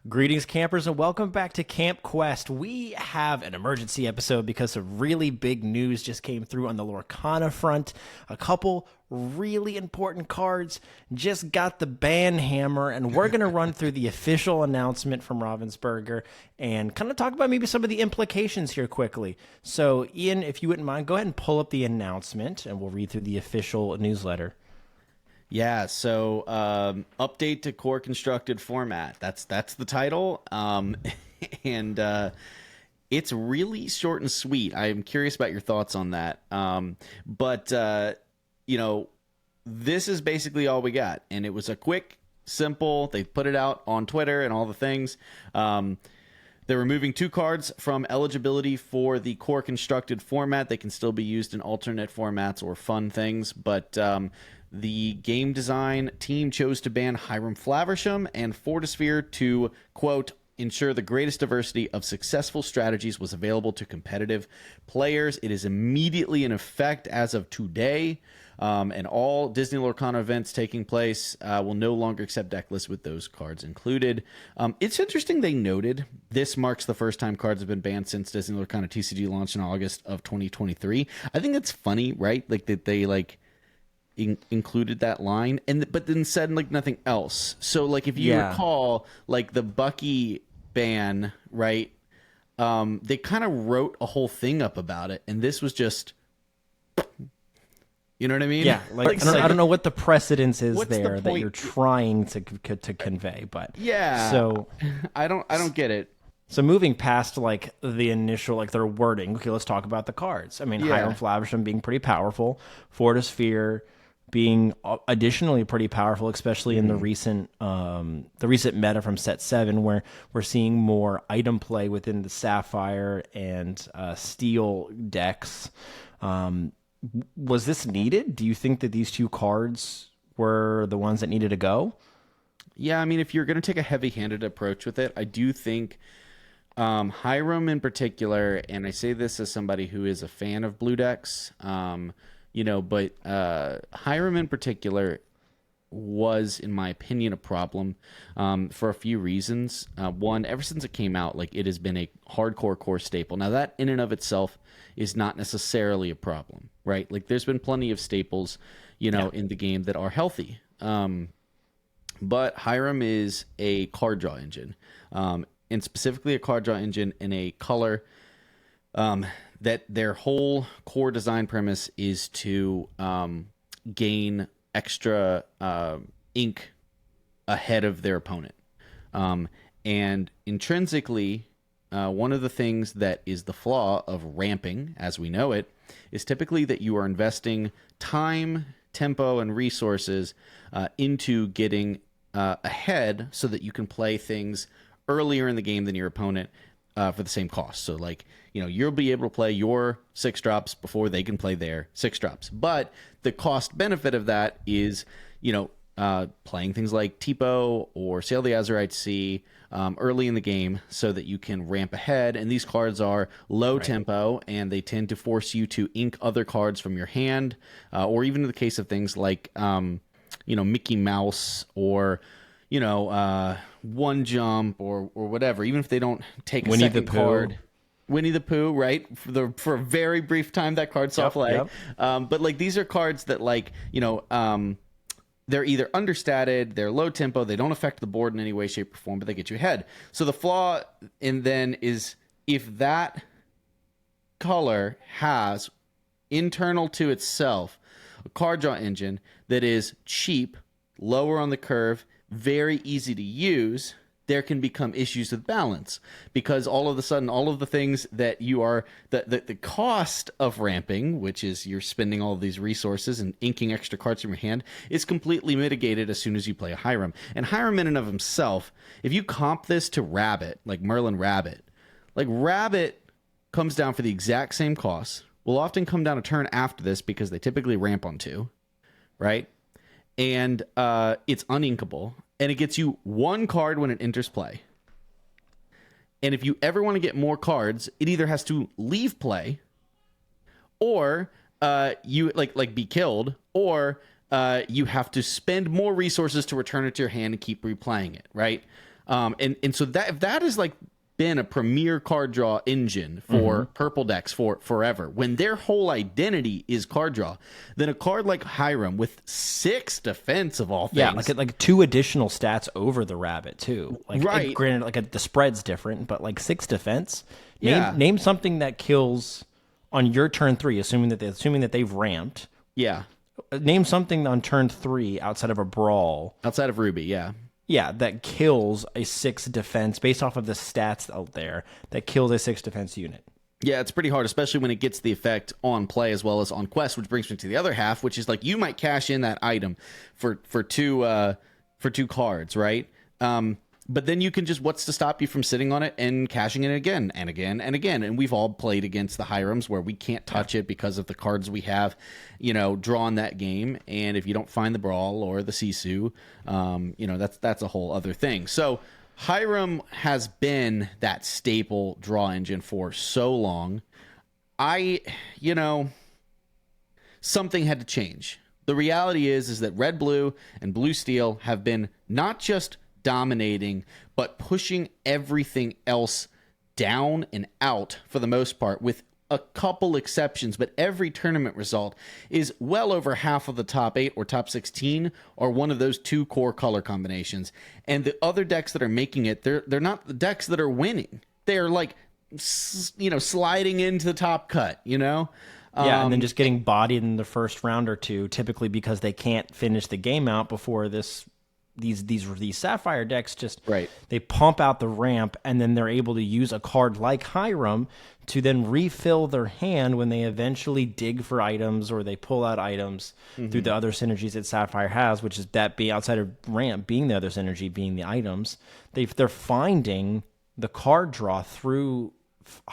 Greetings, campers, and welcome back to Camp Quest. We have an emergency episode because some really big news just came through on the Lorcana front. A couple really important cards just got the ban hammer, and we're going to run through the official announcement from Ravensburger and kind of talk about maybe some of the implications here quickly. So, Ian, if you wouldn't mind, go ahead and pull up the announcement, and we'll read through the official newsletter. Yeah, so update to core constructed format. That's the title. And it's really short and sweet. I'm curious about your thoughts on that. But this is basically all we got. And it was a quick, simple, they put it out on Twitter and all the things. They're removing 2 cards from eligibility for the core constructed format. They can still be used in alternate formats or fun things, but the game design team chose to ban Hiram Flaversham and Fortisphere to, quote, ensure the greatest diversity of successful strategies was available to competitive players. It is immediately in effect as of today, and all Disney Lorcana events taking place will no longer accept deck lists with those cards included. It's interesting they noted this marks the first time cards have been banned since Disney Lorcana TCG launched in August of 2023. I think it's funny, right? Like that they included that line but then said like nothing else. So like if you recall like the Bucky ban, right? They kind of wrote a whole thing up about it, and this was just, you know what I mean? Yeah, like I don't know what the precedence is there that you're trying to convey, but yeah. So I don't get it. So moving past like the initial like their wording, okay, let's talk about the cards. I mean, Hiram Flaversham being pretty powerful, Fortisphere being additionally pretty powerful, especially in the recent meta from set 7, where we're seeing more item play within the Sapphire and Steel decks. Was this needed? Do you think that these 2 cards were the ones that needed to go? Yeah, I mean, if you're going to take a heavy-handed approach with it, I do think Hiram in particular, and I say this as somebody who is a fan of blue decks, but Hiram in particular was, in my opinion, a problem for a few reasons. One, ever since it came out, like it has been a hardcore core staple. Now that in and of itself is not necessarily a problem, right? Like there's been plenty of staples, in the game that are healthy. But Hiram is a card draw engine, and specifically a card draw engine in a color that their whole core design premise is to gain extra ink ahead of their opponent. And intrinsically, one of the things that is the flaw of ramping, as we know it, is typically that you are investing time, tempo, and resources into getting ahead so that you can play things earlier in the game than your opponent for the same cost. So like, you'll be able to play your 6 drops before they can play their 6 drops. But the cost benefit of that is, playing things like Tipo or Sail the Azurite Sea early in the game so that you can ramp ahead. And these cards are low tempo, and they tend to force you to ink other cards from your hand, or even in the case of things like, Mickey Mouse or One Jump or whatever, even if they don't take a second card. Winnie the Pooh, right? For a very brief time, that card saw play. Yep. But like these are cards that they're either understated, they're low tempo, they don't affect the board in any way, shape, or form, but they get you ahead. So the flaw is if that color has internal to itself a card draw engine that is cheap, lower on the curve, very easy to use, there can become issues with balance, because all of a sudden, all of the things that you are, the cost of ramping, which is you're spending all of these resources and inking extra cards from your hand, is completely mitigated as soon as you play a Hiram. And Hiram in and of himself, if you comp this to Rabbit, like Merlin Rabbit, like Rabbit comes down for the exact same cost, will often come down a turn after this because they typically ramp on 2, right? And it's uninkable. And it gets you 1 card when it enters play. And if you ever want to get more cards, it either has to leave play, or you be killed, or you have to spend more resources to return it to your hand and keep replaying it, right? And so that if that is like been a premier card draw engine for purple decks for forever, when their whole identity is card draw, then a card like Hiram with 6 defense of all things, yeah, like 2 additional stats over the rabbit too. Like, right? Granted, like the spread's different, but like 6 defense. Yeah. Name something that kills on your turn 3, assuming that they've ramped. Yeah. Name something on turn 3 outside of a brawl. Outside of Ruby, yeah. Yeah, that kills a 6 defense based off of the stats out there. That kills a 6 defense unit. Yeah, it's pretty hard, especially when it gets the effect on play as well as on quest, which brings me to the other half, which is like you might cash in that item for 2 cards, right? But then you can just, what's to stop you from sitting on it and cashing it again and again and again? And we've all played against the Hirams where we can't touch it because of the cards we have, drawn that game. And if you don't find the Brawl or the Sisu, that's a whole other thing. So Hiram has been that staple draw engine for so long. Something had to change. The reality is that red, blue, and blue steel have been not just dominating, but pushing everything else down and out for the most part, with a couple exceptions. But every tournament result is well over half of the top 8 or top 16 or one of those 2 core color combinations. And the other decks that are making it, they're not the decks that are winning. They're like, sliding into the top cut, Yeah, and then just getting bodied in the first round or 2, typically because they can't finish the game out before these Sapphire decks just they pump out the ramp, and then they're able to use a card like Hiram to then refill their hand when they eventually dig for items or they pull out items through the other synergies that Sapphire has, which is that being outside of ramp being the other synergy being the items. They're finding the card draw through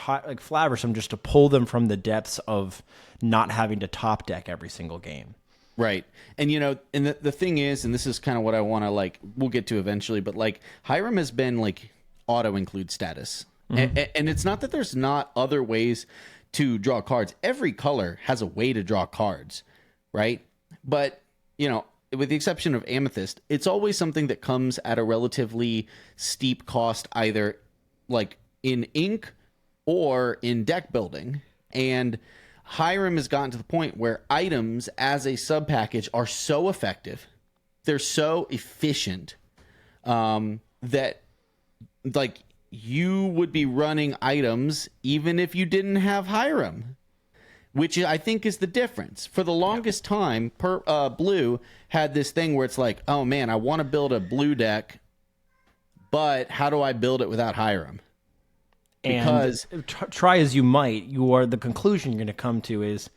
like Flaversham just to pull them from the depths of not having to top deck every single game. Right. And, and the thing is, and this is kind of what I want to we'll get to eventually, but Hiram has been auto include status. And it's not that there's not other ways to draw cards. Every color has a way to draw cards, right? But, with the exception of Amethyst, it's always something that comes at a relatively steep cost, either in ink or in deck building. And Hiram has gotten to the point where items as a sub package are so effective, they're so efficient, that you would be running items even if you didn't have Hiram, which I think is the difference. For the longest time, Blue had this thing where it's like, oh man, I want to build a blue deck, but how do I build it without Hiram? Because try as you might, the conclusion you're going to come to is,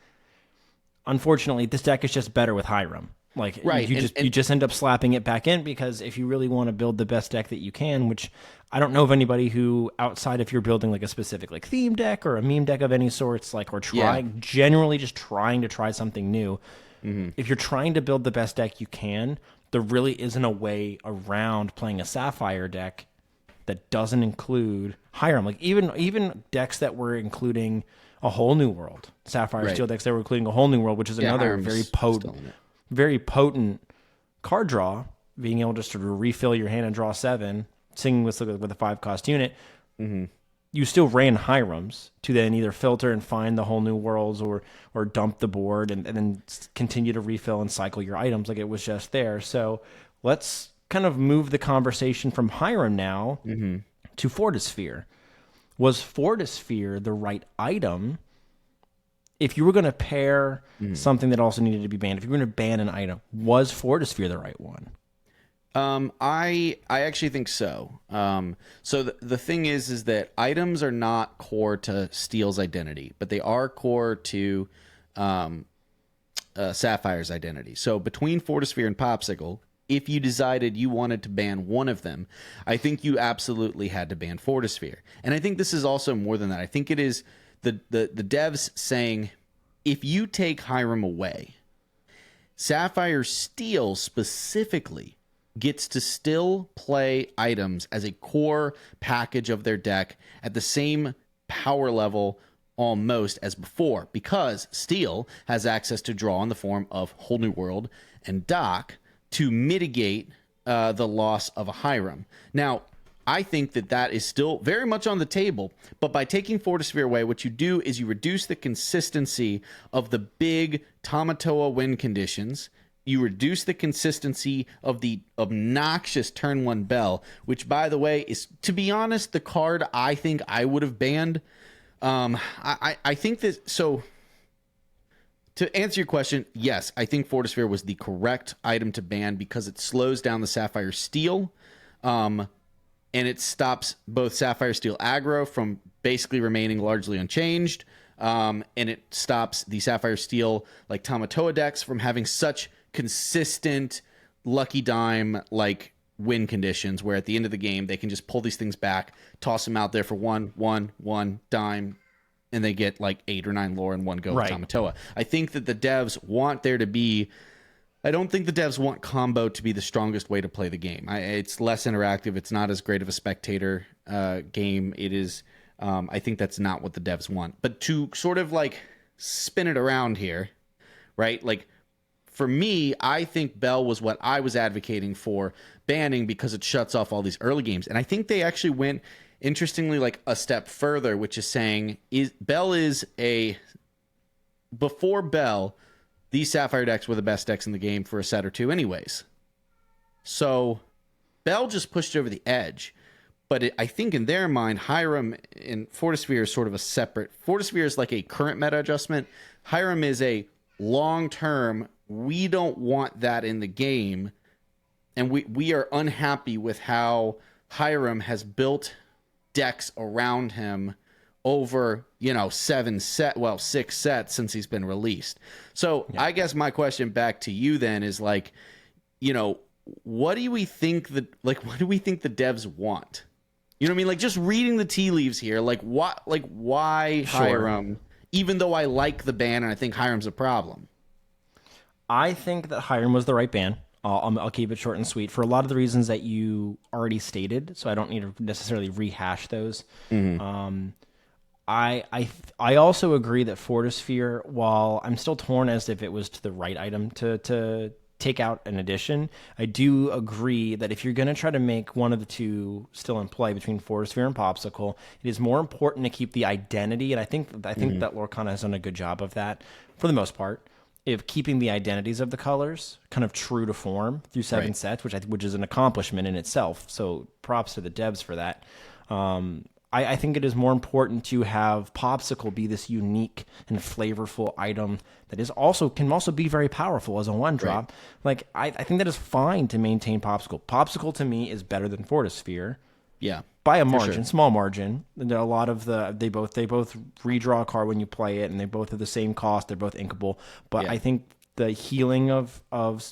unfortunately, this deck is just better with Hiram. You just end up slapping it back in, because if you really want to build the best deck that you can, which I don't know of anybody who, outside if you're building a specific theme deck or a meme deck of any sorts, generally just trying to try something new. If you're trying to build the best deck you can, there really isn't a way around playing a Sapphire deck that doesn't include Hiram. Even decks that were including a whole new world, Sapphire Steel decks that were including a whole new world, which is another very potent card draw, being able just to refill your hand and draw 7, singing with a 5-cost unit. You still ran Hirams to then either filter and find the whole new worlds or dump the board and then continue to refill and cycle your items like it was just there. So let's kind of move the conversation from Hiram now to Fortisphere. Was Fortisphere the right item if you were going to pair something that also needed to be banned? If you were going to ban an item, was Fortisphere the right one? I actually think so. So the thing is that items are not core to Steel's identity, but they are core to Sapphire's identity. So between Fortisphere and Popsicle, if you decided you wanted to ban one of them, I think you absolutely had to ban Fortisphere. And I think this is also more than that. I think it is the devs saying, if you take Hiram away, Sapphire Steel specifically gets to still play items as a core package of their deck at the same power level almost as before, because Steel has access to draw in the form of Whole New World and Dock to mitigate the loss of a Hiram. Now, I think that is still very much on the table. But by taking Fortisphere away, what you do is you reduce the consistency of the big Tamatoa win conditions. You reduce the consistency of the obnoxious turn 1 Bell, which, by the way, is, to be honest, the card I think I would have banned. I think that, so to answer your question, yes, I think Fortisphere was the correct item to ban because it slows down the Sapphire Steel, and it stops both Sapphire Steel aggro from basically remaining largely unchanged, and it stops the Sapphire Steel, like Tamatoa decks, from having such consistent lucky dime like win conditions where at the end of the game they can just pull these things back, toss them out there for one dime, and they get like 8 or 9 lore in one go with Tamatoa. I think that the devs want there to be, I don't think the devs want combo to be the strongest way to play the game. It's less interactive. It's not as great of a spectator game. It is, I think that's not what the devs want. But to sort of like spin it around here, right? Like, for me, I think Bell was what I was advocating for banning because it shuts off all these early games. And I think they actually went, interestingly, like a step further, which is saying Bell is a... Before Bell, these Sapphire decks were the best decks in the game for a set or two anyways. So Bell just pushed over the edge. But I think in their mind, Hiram and Fortisphere is sort of a separate... Fortisphere is like a current meta adjustment. Hiram is a long-term... We don't want that in the game, and we are unhappy with how Hiram has built decks around him over, 6 sets since he's been released. So I guess my question back to you then is like, what do we think the devs want? You know what I mean? Like, just reading the tea leaves here, why Hiram, even though I like the ban and I think Hiram's a problem? I think that Hiram was the right ban. I'll keep it short and sweet for a lot of the reasons that you already stated, so I don't need to necessarily rehash those. Mm-hmm. I also agree that Fortisphere, while I'm still torn as if it was the right item to take out an addition, I do agree that if you're going to try to make one of the two still in play between Fortisphere and Popsicle, it is more important to keep the identity, and I think that Lorcana has done a good job of that for the most part, of keeping the identities of the colors kind of true to form through 7 sets, which is an accomplishment in itself. So props to the devs for that. I think it is more important to have Popsicle be this unique and flavorful item that can also be very powerful as a 1-drop. Like I think that is fine to maintain Popsicle. Popsicle to me is better than Fortisphere. Yeah. By a margin, small margin. There are a lot of they both redraw a card when you play it, and they both have the same cost. They're both inkable, but I think the healing of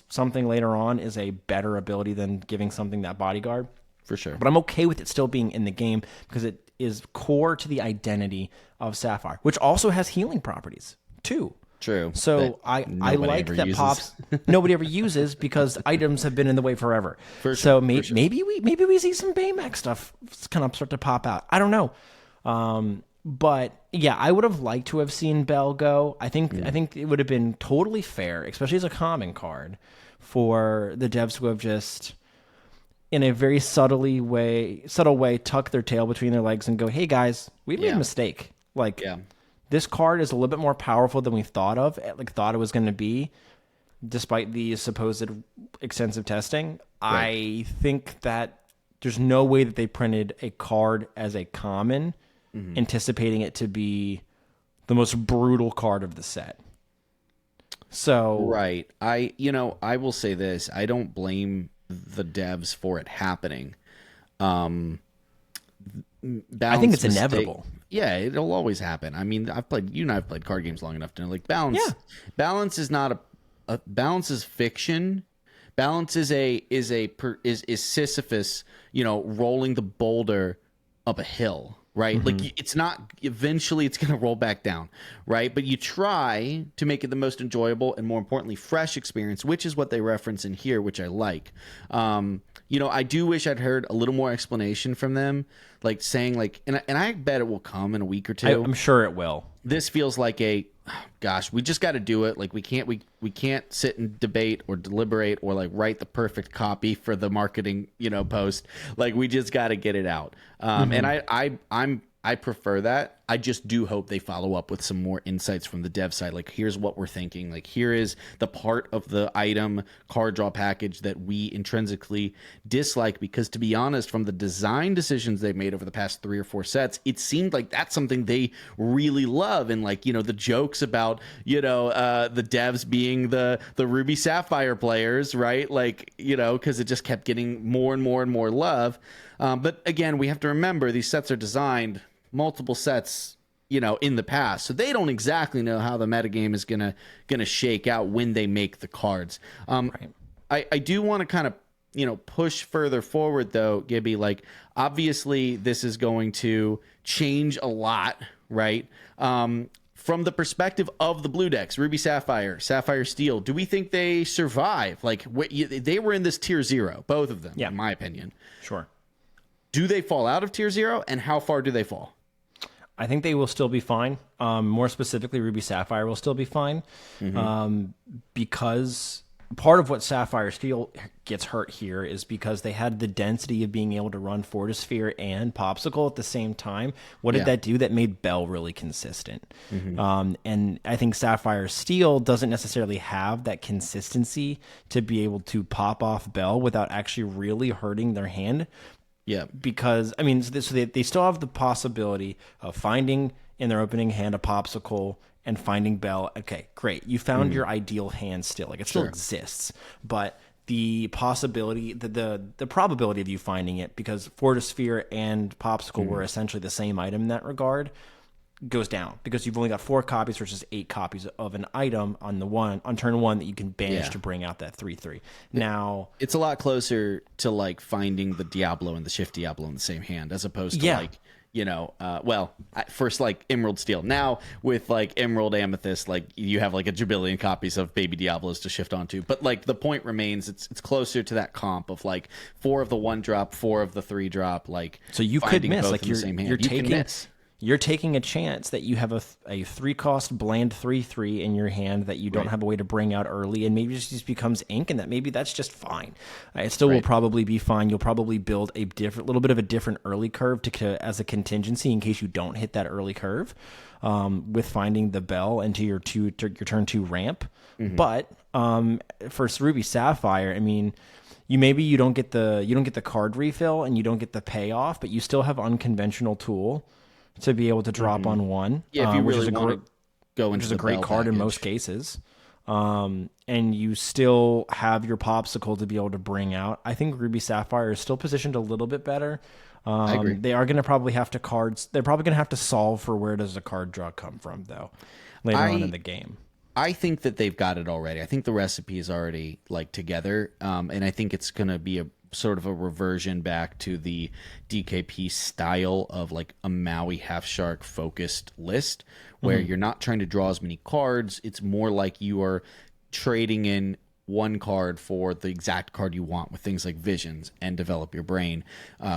something later on is a better ability than giving something that bodyguard. For sure. But I'm okay with it still being in the game because it is core to the identity of Sapphire, which also has healing properties too. True. So I like that Pops nobody ever uses because items have been in the way forever. Maybe we see some Baymax stuff kind of start to pop out. I don't know. But yeah, I would have liked to have seen Bell go. I think it would have been totally fair, especially as a common card, for the devs who have just in a very subtle way tuck their tail between their legs and go, "Hey guys, we made a mistake." This card is a little bit more powerful than we thought it was going to be, despite the supposed extensive testing. I think that there's no way that they printed a card as a common, anticipating it to be the most brutal card of the set. So I will say this: I don't blame the devs for it happening. I think it's inevitable. Yeah, it'll always happen. I mean, I've played card games long enough to know, like, balance. Yeah. Balance is not balance is fiction. Balance is Sisyphus, rolling the boulder up a hill, right? Like, it's not, eventually it's going to roll back down, right? But you try to make it the most enjoyable and, more importantly, fresh experience, which is what they reference in here, which I like. I do wish I'd heard a little more explanation from them, like saying like, and I bet it will come in a week or two. I'm sure it will. This feels like gosh, we just got to do it. Like we can't sit and debate or deliberate or like write the perfect copy for the marketing, post. Like we just got to get it out. And I prefer that. I just do hope they follow up with some more insights from the dev side. Like, here's what we're thinking. Like, here is the part of the item card draw package that we intrinsically dislike. Because to be honest, from the design decisions they've made over the past 3 or 4 sets, it seemed like that's something they really love. And like, the jokes about, the devs being the Ruby Sapphire players, right? Like, because it just kept getting more and more and more love. But again, we have to remember these sets are designed multiple sets, in the past, so they don't exactly know how the metagame is gonna shake out when they make the cards. Right. I do want to kind of push further forward though, Gibby. Like obviously this is going to change a lot, right? From the perspective of the blue decks, Ruby Sapphire, Sapphire Steel, do we think they survive? Like they were in this tier 0, both of them, in my opinion. Sure. Do they fall out of tier 0, and how far do they fall? I think they will still be fine. More specifically, Ruby Sapphire will still be fine, because part of what Sapphire Steel gets hurt here is because they had the density of being able to run Fortisphere and Popsicle at the same time. What did that do? That made Bell really consistent. And I think Sapphire Steel doesn't necessarily have that consistency to be able to pop off Bell without actually really hurting their hand. Yeah, because so they still have the possibility of finding in their opening hand a Popsicle and finding Bell. Okay, great. You found your ideal hand still. Like it still exists, but the possibility, the probability of you finding it, because Fortisphere and Popsicle were essentially the same item in that regard, goes down because you've only got 4 copies versus 8 copies of an item on turn 1 that you can banish to bring out that 3/3. Now it's a lot closer to like finding the Diablo and the Shift Diablo in the same hand as opposed to first like Emerald Steel. Now with like Emerald Amethyst, like you have like a jabillion copies of Baby Diablos to shift onto. But like the point remains, it's closer to that comp of like 4 of the 1-drop, 4 of the 3-drop. Like so you could miss like you're taking a chance that you have a 3-cost bland 3/3 in your hand that you don't have a way to bring out early, and maybe it just becomes ink, and that maybe that's just fine. It still will probably be fine. You'll probably build a little bit of a different early curve as a contingency in case you don't hit that early curve with finding the Bell into your turn 2 ramp. But for Ruby Sapphire, you don't get the card refill and you don't get the payoff, but you still have unconventional tool to be able to drop on 1. Yeah, if you really want to go into which is a great card in most cases. And you still have your Popsicle to be able to bring out. I think Ruby Sapphire is still positioned a little bit better. I agree. They are going to probably have to solve for where does the card draw come from, though, later on in the game. I think that they've got it already. I think the recipe is already like together. And I think it's going to be a sort of a reversion back to the DKP style of like a Maui Half Shark focused list where you're not trying to draw as many cards. It's more like you are trading in 1 card for the exact card you want with things like Visions and Develop Your Brain,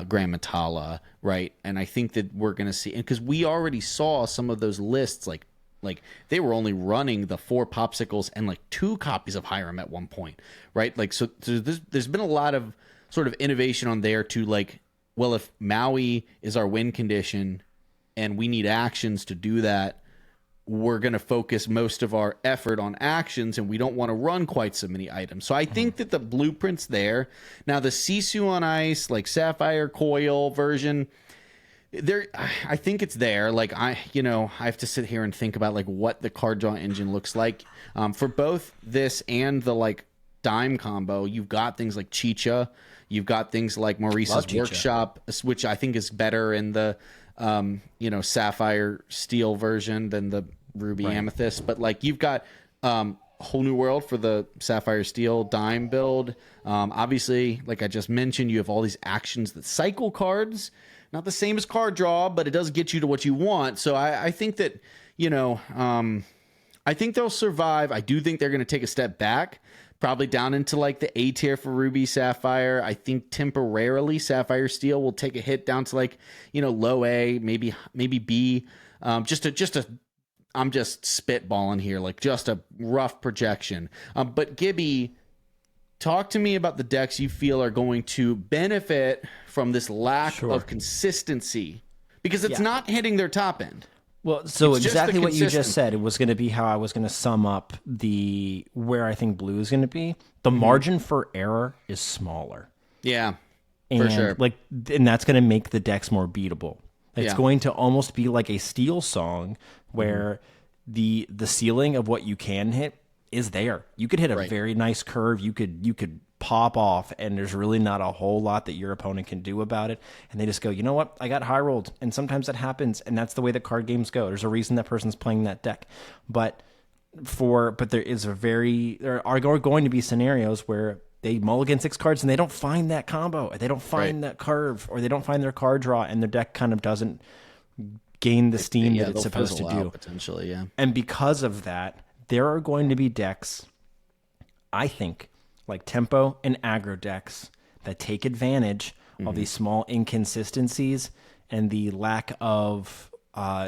Grand Matala, right? And I think that we're going to see, because we already saw some of those lists, like they were only running the 4 Popsicles and like 2 copies of Hiram at one point, right? Like, so there's been a lot of sort of innovation on there to like, well, if Maui is our win condition and we need actions to do that, we're going to focus most of our effort on actions and we don't want to run quite so many items. So I think that the blueprint's there. Now the Sisu on Ice, like Sapphire Coil version, there, I think it's there. Like I have to sit here and think about like what the card draw engine looks like. For both this and the like dime combo, you've got things like Chicha. You've got things like Maurice's Workshop, which I think is better in the, Sapphire Steel version than the Ruby Amethyst. But like you've got Whole New World for the Sapphire Steel dime build. Obviously, like I just mentioned, you have all these actions that cycle cards. Not the same as card draw, but it does get you to what you want. So I think that, I think they'll survive. I do think they're going to take a step back. probably down into like the A tier for Ruby Sapphire. I think temporarily Sapphire Steel will take a hit down to like, low A, maybe B. I'm just spitballing here, like just a rough projection. But Gibby, talk to me about the decks you feel are going to benefit from this lack of consistency, because it's not hitting their top end. Well, so it's exactly what you just said. It was going to be how I was going to sum up where I think blue is going to be. The margin for error is smaller. Yeah, for sure. And that's going to make the decks more beatable. It's going to almost be like a Steel song where the ceiling of what you can hit is there. You could hit a very nice curve. You could pop off, and there's really not a whole lot that your opponent can do about it. And they just go, you know what? I got high rolled, and sometimes that happens, and that's the way that card games go. There's a reason that person's playing that deck, but there are going to be scenarios where they mulligan 6 cards and they don't find that combo, they don't find that curve, or they don't find their card draw, and their deck kind of doesn't gain the steam that it's supposed to do. Potentially, yeah. And because of that, there are going to be decks, I think, like tempo and aggro decks, that take advantage of these small inconsistencies and the lack of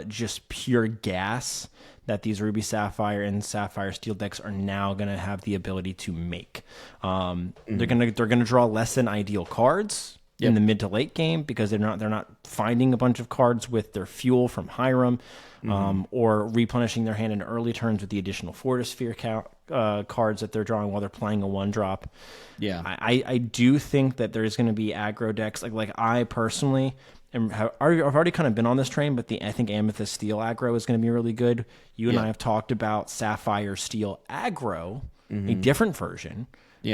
just pure gas that these Ruby Sapphire and Sapphire Steel decks are now going to have the ability to make. They're going to draw less than ideal cards in the mid to late game, because they're not finding a bunch of cards with their fuel from Hiram, or replenishing their hand in early turns with the additional Fortisphere cards that they're drawing while they're playing a 1-drop. Yeah, I do think that there's going to be aggro decks. Like I personally I've already kind of been on this train, but I think Amethyst Steel aggro is going to be really good. You and I have talked about Sapphire Steel aggro, a different version,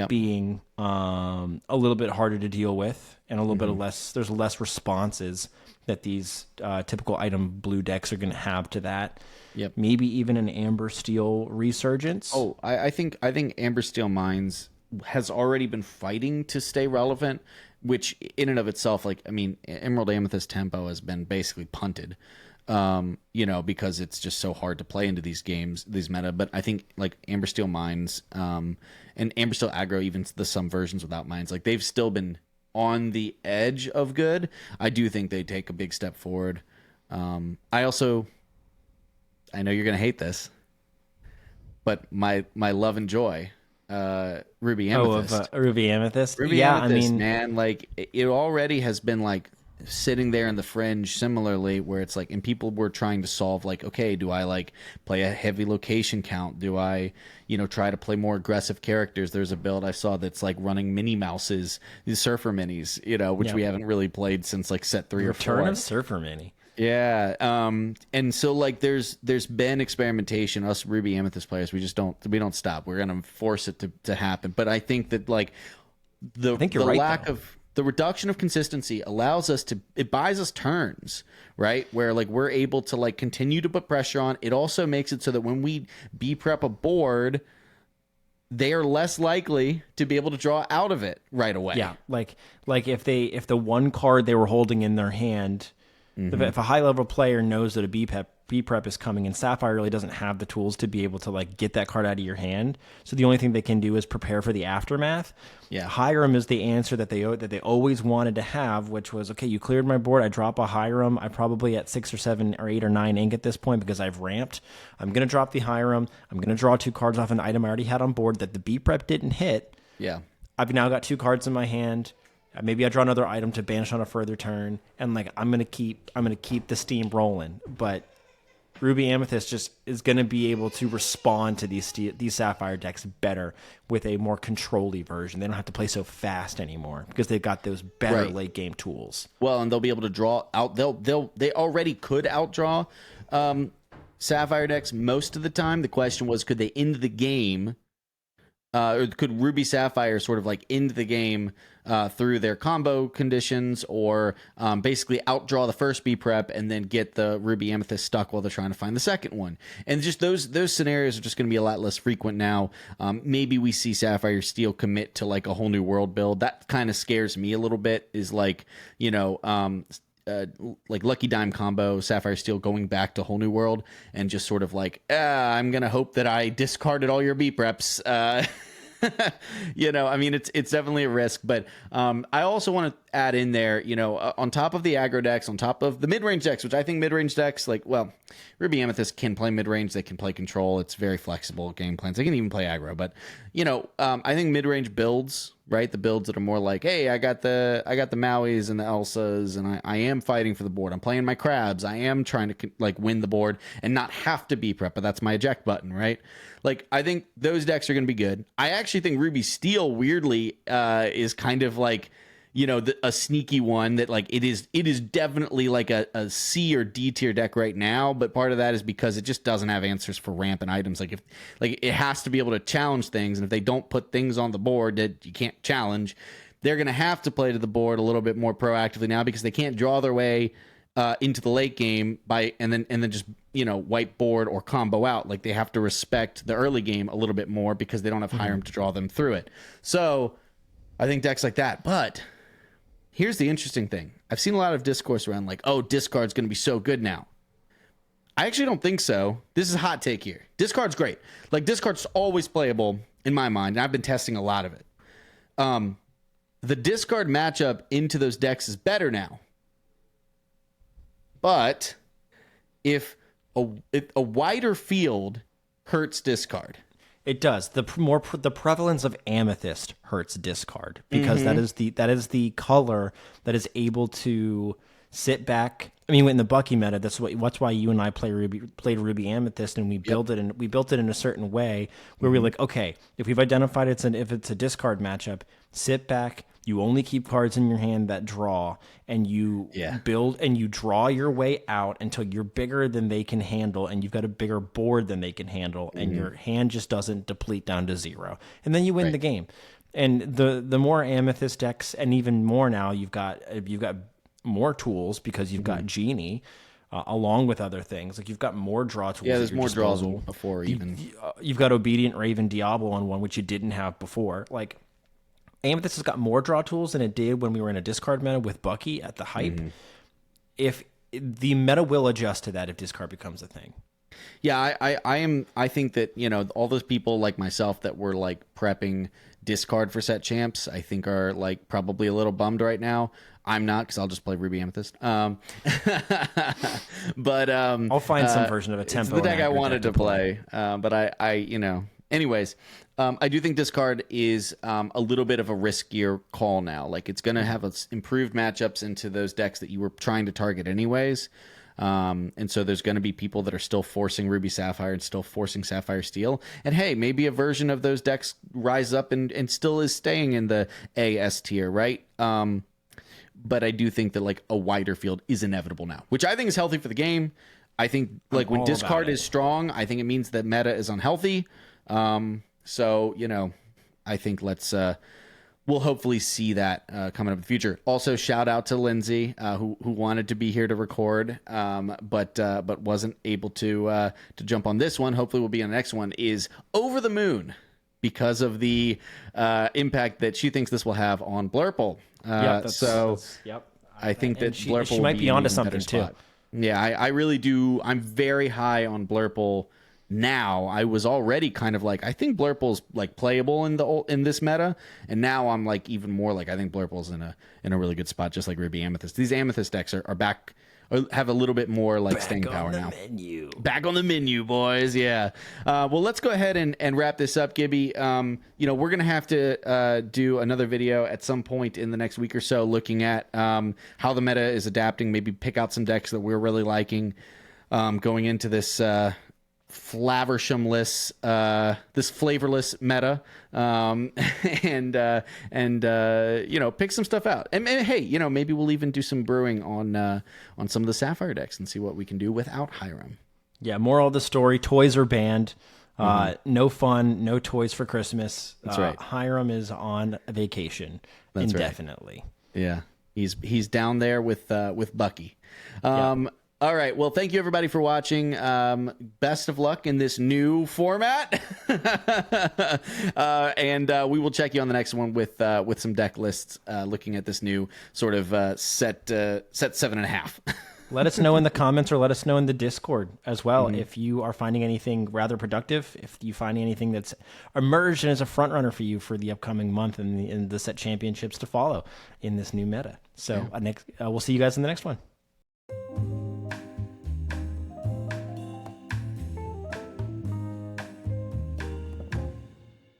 being a little bit harder to deal with, and a little bit of there's less responses that these typical item blue decks are going to have to that. Yep. Maybe even an Amber Steel resurgence. Oh, I think Amber Steel Mines has already been fighting to stay relevant, which in and of itself, Emerald Amethyst Tempo has been basically punted, because it's just so hard to play into these games, these meta. But I think like Amber Steel Mines, and Amber Steel Aggro, even some versions without mines, like they've still been on the edge of good. I do think they take a big step forward. I know you're going to hate this, but my love and joy, Ruby Amethyst. Ruby Amethyst. Ruby Amethyst, man, like it already has been like sitting there in the fringe similarly, where it's like, and people were trying to solve like, okay, do I like play a heavy location count? Do I, try to play more aggressive characters? There's a build I saw that's like running Minnie Mouses, these Surfer Minis, which we haven't really played since like set 3 or 4. Return of Surfer Mini. Yeah. And so like there's been experimentation. Us Ruby Amethyst players, we don't stop. We're gonna force it to happen. But I think that like the reduction of consistency it buys us turns, right? Where like we're able to like continue to put pressure on. It also makes it so that when we prep a board, they are less likely to be able to draw out of it right away. Yeah. Like if the one card they were holding in their hand, if a high level player knows that a B prep is coming, and Sapphire really doesn't have the tools to be able to like get that card out of your hand, so the only thing they can do is prepare for the aftermath. Yeah, Hiram is the answer that they always wanted to have, which was, okay, you cleared my board, I drop a Hiram, I probably at 6 or 7 or 8 or 9 ink at this point because I've ramped. I'm gonna drop the Hiram. I'm gonna draw 2 cards off an item I already had on board that the B prep didn't hit. Yeah, I've now got 2 cards in my hand. Maybe I draw another item to banish on a further turn, and like I'm gonna keep the steam rolling. But Ruby Amethyst just is gonna be able to respond to these Sapphire decks better with a more control-y version. They don't have to play so fast anymore because they've got those better late game tools. Well, and they'll be able to draw out. They already could outdraw Sapphire decks most of the time. The question was, could they end the game? Or could Ruby Sapphire sort of like end the game through their combo conditions, or basically outdraw the first B prep and then get the Ruby Amethyst stuck while they're trying to find the second one? And just those scenarios are just going to be a lot less frequent now. Maybe we see Sapphire Steel commit to like a whole new world build. That kind of scares me a little bit, is like, like Lucky Dime combo, Sapphire Steel going back to Whole New World, and just sort of like, I'm gonna hope that I discarded all your B preps. I mean, it's definitely a risk, but I also want to add in there, on top of the aggro decks, on top of the mid-range decks, which I think mid-range decks, Ruby Amethyst can play mid-range, they can play control, it's very flexible game plans, they can even play aggro, but I think mid-range builds, right? The builds that are more like, hey, I got the Mauis and the Elsas, and I am fighting for the board. I'm playing my crabs. I am trying to win the board and not have to be prep, but that's my eject button, right? I think those decks are going to be good. I actually think Ruby Steel weirdly is kind of a sneaky one that it is definitely a C or D tier deck right now, but part of that is because it just doesn't have answers for ramp and items. If it has to be able to challenge things, and if they don't put things on the board that you can't challenge, they're going to have to play to the board a little bit more proactively now, because they can't draw their way into the late game and then just wipe board or combo out. They have to respect the early game a little bit more because they don't have Hiram to draw them through it. So I think decks like that, but here's the interesting thing. I've seen a lot of discourse around discard's going to be so good now. I actually don't think so. This is a hot take here. Discard's great. Discard's always playable in my mind, and I've been testing a lot of it. The discard matchup into those decks is better now. But if a wider field hurts discard. It does. The prevalence of Amethyst hurts discard, because that is the color that is able to sit back. I mean, in the Bucky meta, that's why you and I played Ruby Amethyst, and we built it in a certain way where we're like, okay, if we've identified if it's a discard matchup, sit back. You only keep cards in your hand that draw, and you build and you draw your way out until you're bigger than they can handle, and you've got a bigger board than they can handle, and your hand just doesn't deplete down to 0. And then you win the game. And the more Amethyst decks, and even more now, you've got more tools, because you've got Genie, along with other things. You've got more draw tools. Yeah, there's more draws before even. You've got Obedient Raven Diablo on one, which you didn't have before. Amethyst has got more draw tools than it did when we were in a discard meta with Bucky at the hype. If the meta will adjust to that if discard becomes a thing. Yeah, I think that, all those people like myself that were prepping discard for set champs, I think are probably a little bummed right now. I'm not, because I'll just play Ruby Amethyst. But I'll find some version of a tempo. It's the deck I wanted to play. But anyways, I do think discard is a little bit of a riskier call now. It's going to have improved matchups into those decks that you were trying to target anyways. And so there's going to be people that are still forcing Ruby Sapphire and still forcing Sapphire Steel. And hey, maybe a version of those decks rise up and still is staying in the AS tier, right? But I do think that a wider field is inevitable now, which I think is healthy for the game. I think when discard is strong, I think it means that meta is unhealthy. So, I think we'll hopefully see that coming up in the future. Also, shout out to Lindsay, who wanted to be here to record, but wasn't able to jump on this one. Hopefully we'll be on the next one. Is over the moon because of the impact that she thinks this will have on Blurple. I think that Blurple she might be onto something too. Yeah, I really do. I'm very high on Blurple now. I was already kind of I think Blurple's playable in this meta, and now I'm even more I think Blurple's in a really good spot, just like Ruby Amethyst. These Amethyst decks are back, or have a little bit more staying power now. Back on the menu, boys. Yeah. Well, let's go ahead and wrap this up, Gibby. We're gonna have to do another video at some point in the next week or so, looking at how the meta is adapting. Maybe pick out some decks that we're really liking going into this Flavershamless, this flavorless meta, and pick some stuff out. And hey, maybe we'll even do some brewing on some of the Sapphire decks and see what we can do without Hiram. Yeah, moral of the story: toys are banned. No fun, no toys for Christmas. That's right. Hiram is on vacation indefinitely. Right. Yeah, he's down there with Bucky. All right. Well, thank you everybody for watching. Best of luck in this new format. And we will check you on the next one with some deck lists, looking at this new sort of set 7.5. Let us know in the comments or let us know in the Discord as well if you are finding anything rather productive, if you find anything that's emerged and is a front runner for you for the upcoming month and the set championships to follow in this new meta. So we'll see you guys in the next one.